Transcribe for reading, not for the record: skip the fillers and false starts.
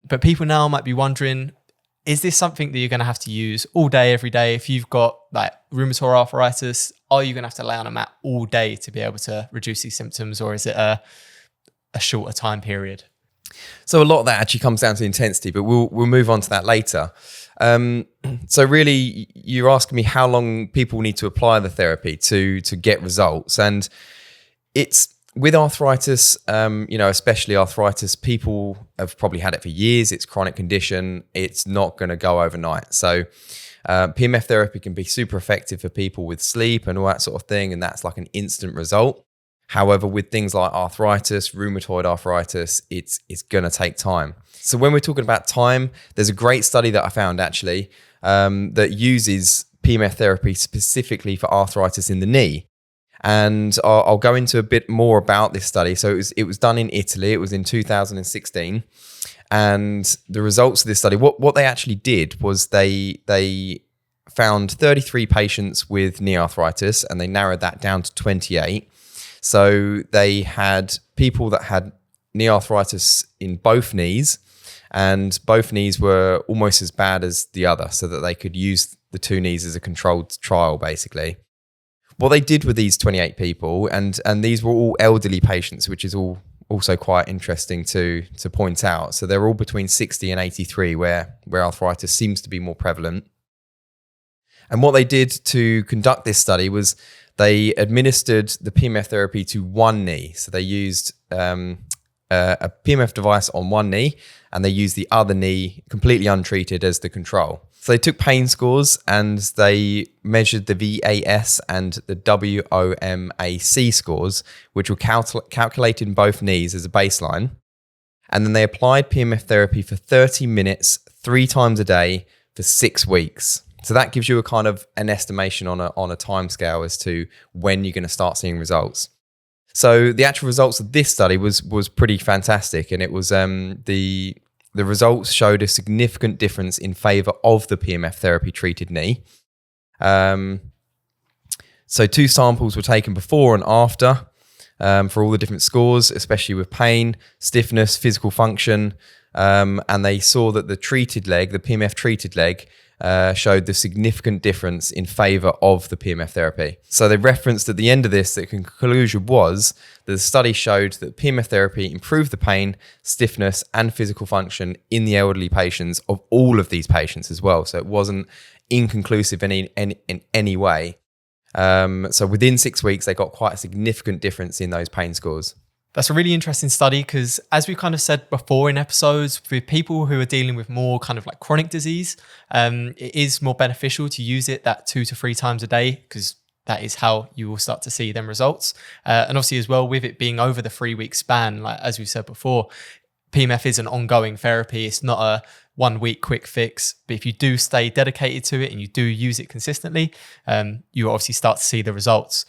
But people now might be wondering, is this something that you're going to have to use all day, every day? If you've got like rheumatoid arthritis, are you going to have to lay on a mat all day to be able to reduce these symptoms, or is it a shorter time period? So a lot of that actually comes down to intensity, but we'll move on to that later. So really, you're asking me how long people need to apply the therapy to get results, and it's with arthritis, especially arthritis, people have probably had it for years. It's a chronic condition. It's not going to go overnight. So PEMF therapy can be super effective for people with sleep and all that sort of thing, and that's like an instant result. However, with things like arthritis, rheumatoid arthritis, it's going to take time. So when we're talking about time, there's a great study that I found actually that uses PEMF therapy specifically for arthritis in the knee. And I'll go into a bit more about this study. So it was done in Italy. It was in 2016. And the results of this study, what they actually did was they found 33 patients with knee arthritis, and they narrowed that down to 28. So they had people that had knee arthritis in both knees, and both knees were almost as bad as the other, so that they could use the two knees as a controlled trial, basically. What they did with these 28 people, and these were all elderly patients, which is also quite interesting to point out. So they're all between 60 and 83, where arthritis seems to be more prevalent. And what they did to conduct this study was they administered the PEMF therapy to one knee. So they used a PEMF device on one knee, and they used the other knee completely untreated as the control. So they took pain scores and they measured the VAS and the WOMAC scores, which were calculated in both knees as a baseline. And then they applied PEMF therapy for 30 minutes, 3 times a day for 6 weeks. So that gives you a kind of an estimation on a time scale as to when you're going to start seeing results. So the actual results of this study was pretty fantastic, and it was the results showed a significant difference in favor of the PEMF therapy treated knee. So 2 samples were taken before and after for all the different scores, especially with pain, stiffness, physical function, and they saw that the treated leg, the PEMF treated leg, showed the significant difference in favor of the PEMF therapy. So they referenced at the end of this that the conclusion was that the study showed that PEMF therapy improved the pain, stiffness, and physical function in the elderly patients of all of these patients as well. So it wasn't inconclusive in any way. So within 6 weeks, they got quite a significant difference in those pain scores. That's a really interesting study because, as we kind of said before in episodes, for people who are dealing with more kind of like chronic disease, it is more beneficial to use it that 2 to 3 times a day, because that is how you will start to see them results. And obviously as well, with it being over the 3-week span, like as we said before, PEMF is an ongoing therapy. It's not a 1 week quick fix, but if you do stay dedicated to it and you do use it consistently, you obviously start to see the results.